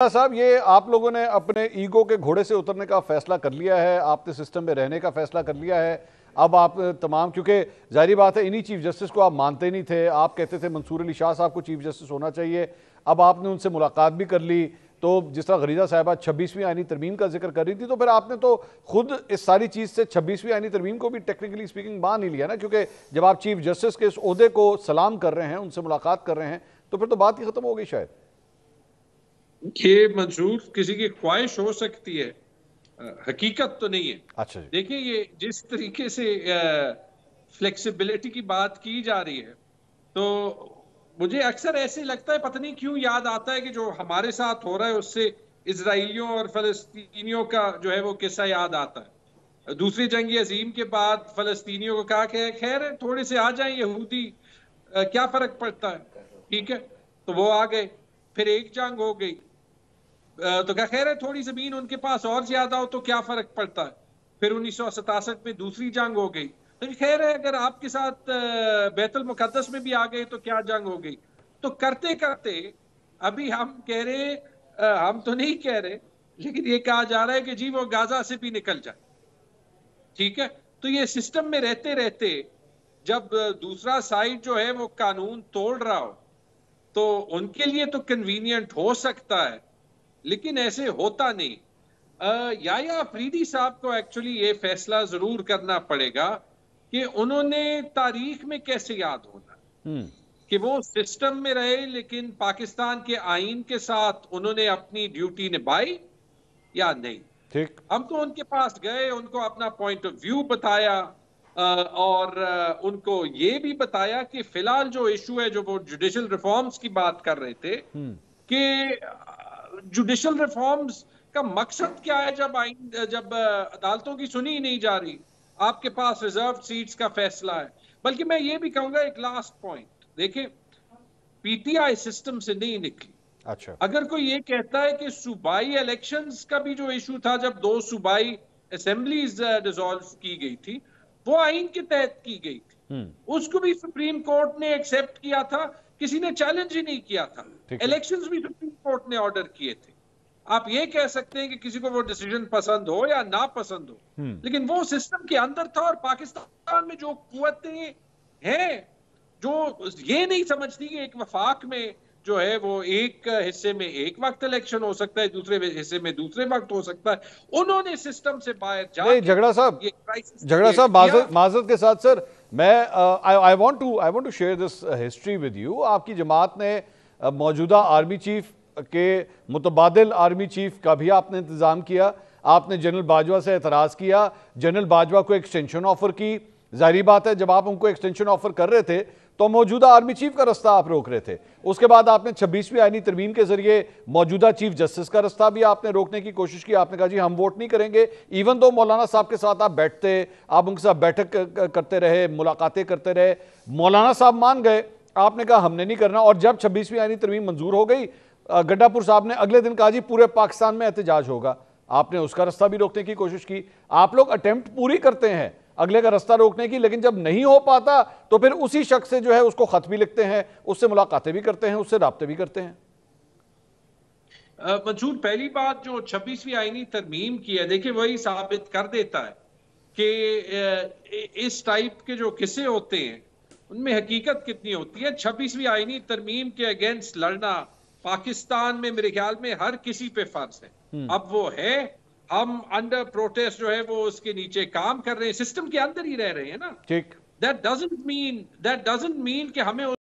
साहब, ये आप लोगों ने अपने ईगो के घोड़े से उतरने का फैसला कर लिया है, आपने सिस्टम में रहने का फैसला कर लिया है। अब आप तमाम, क्योंकि जाहिर बात है इन्हीं चीफ जस्टिस को आप मानते नहीं थे, आप कहते थे मंसूर अली शाह साहब को चीफ जस्टिस होना चाहिए। अब आपने उनसे मुलाकात भी कर ली, तो जिस तरह गरीदा साहिबा 26वीं आईनी तरमीम का जिक्र कर रही थी, तो फिर आपने तो खुद इस सारी चीज़ से 26वीं आईनी तरमीम को भी टेक्निकली स्पीकिंग मान ही लिया ना, क्योंकि जब आप चीफ जस्टिस के इस ओहदे को सलाम कर रहे हैं, उनसे मुलाकात कर रहे हैं, तो फिर तो बात ही खत्म हो गई शायद। ये मंजूर किसी की ख्वाहिश हो सकती है, हकीकत तो नहीं है। अच्छा जी। देखिए, ये जिस तरीके से फ्लेक्सिबिलिटी की बात की जा रही है, तो मुझे अक्सर ऐसे लगता है, पता नहीं क्यों याद आता है कि जो हमारे साथ हो रहा है उससे इजराइलियों और फलस्तीनियों का जो है वो किस्सा याद आता है। दूसरी जंग अजीम के बाद फलस्तीनियों को कहा कि खैर है, थोड़े से आ जाएं यहूदी, क्या फर्क पड़ता है, ठीक है, तो वो आ गए। फिर एक जंग हो गई, तो क्या खैर है, थोड़ी जमीन उनके पास और ज्यादा हो तो क्या फर्क पड़ता है। फिर 1967 में दूसरी जंग हो गई, तो खैर है, अगर आपके साथ बैतुल मुकद्दस में भी आ गए तो क्या जंग हो गई। तो करते करते अभी हम कह रहे, हम तो नहीं कह रहे, लेकिन ये कहा जा रहा है कि जी वो गाजा से भी निकल जाए, ठीक है। तो ये सिस्टम में रहते रहते जब दूसरा साइड जो है वो कानून तोड़ रहा हो, तो उनके लिए तो कन्वीनियंट हो सकता है, लेकिन ऐसे होता नहीं। याया अफरीदी साहब को एक्चुअली ये फैसला जरूर करना पड़ेगा कि उन्होंने तारीख में कैसे याद होना, कि वो सिस्टम में रहे लेकिन पाकिस्तान के आईन के साथ उन्होंने अपनी ड्यूटी निभाई या नहीं। ठीक। हम तो उनके पास गए, उनको अपना पॉइंट ऑफ व्यू बताया, और उनको ये भी बताया कि फिलहाल जो इशू है, जो वो जुडिशल रिफॉर्म्स की बात कर रहे थे, कि जुडिशल रिफॉर्म्स का मकसद क्या है जब अदालतों की सुनी ही नहीं जा रही, आपके पास रिजर्व सीट्स का फैसला है। बल्कि मैं ये भी कहूंगा, एक लास्ट पॉइंट देखिए, पीटीआई सिस्टम से नहीं निकली। अच्छा। अगर कोई ये कहता है कि सूबाई इलेक्शंस का भी जो इशू था, जब 2 सूबाई असेंबलीज डिसॉल्व की गई थी, वो आइन के तहत की गई थी, उसको भी सुप्रीम कोर्ट ने एक्सेप्ट किया था, किसी ने चैलेंज ही नहीं किया था। इलेक्शंस भी सुप्रीम कोर्ट ने ऑर्डर किए थे। आप ये कह सकते हैं कि किसी को वो डिसीजन पसंद हो या ना पसंद हो, लेकिन वो सिस्टम के अंदर था। और पाकिस्तान में जो कुव्वतें हैं जो ये नहीं समझती कि एक वफाक में जो है वो एक हिस्से में एक वक्त इलेक्शन हो सकता है, दूसरे हिस्से में दूसरे वक्त हो सकता है, उन्होंने सिस्टम से बाहर जाके झगड़ा साहब माजरत के साथ सर, मैं I want to share this history with you. आपकी जमात ने मौजूदा आर्मी चीफ के मुतबादिल आर्मी चीफ का भी आपने इंतजाम किया, आपने जनरल बाजवा से एतराज किया, जनरल बाजवा को एक्सटेंशन ऑफर की। जाहिर बात है, जब आप उनको एक्सटेंशन ऑफर कर रहे थे तो मौजूदा आर्मी चीफ का रास्ता आप रोक रहे थे। उसके बाद आपने 26वीं आईनी तरमीम के जरिए मौजूदा चीफ जस्टिस का रास्ता भी आपने रोकने की कोशिश की। आपने कहा जी हम वोट नहीं करेंगे, इवन दो मौलाना साहब के साथ आप बैठते, आप उनके साथ बैठक करते रहे, मुलाकातें करते रहे, मौलाना साहब मान गए, आपने कहा हमने नहीं करना। और जब 26वीं आईनी तरमीम मंजूर हो गई, गड्डापुर साहब ने अगले दिन कहा जी पूरे पाकिस्तान में एहतजाज होगा, आपने उसका रास्ता भी रोकने की कोशिश की। आप लोग अटेम्प्ट पूरी करते हैं अगले का रास्ता रोकने की, लेकिन जब नहीं हो पाता तो फिर उसी शख्स से जो है उसको खत भी लिखते हैं, उससे मुलाकातें भी करते हैं, उससे राब्ते भी करते हैं। मंसूर, पहली बात जो 26वीं आईनी तरमीम की है, देखिए वही साबित कर देता है कि इस टाइप के जो किस्से होते हैं उनमें हकीकत कितनी होती है। 26वीं आईनी तरमीम के अगेंस्ट लड़ना पाकिस्तान में मेरे ख्याल में हर किसी पे फर्ज है। अब वो है, हम अंडर प्रोटेस्ट जो है वो उसके नीचे काम कर रहे हैं, सिस्टम के अंदर ही रह रहे हैं ना। ठीक। दैट डजंट मीन कि हमें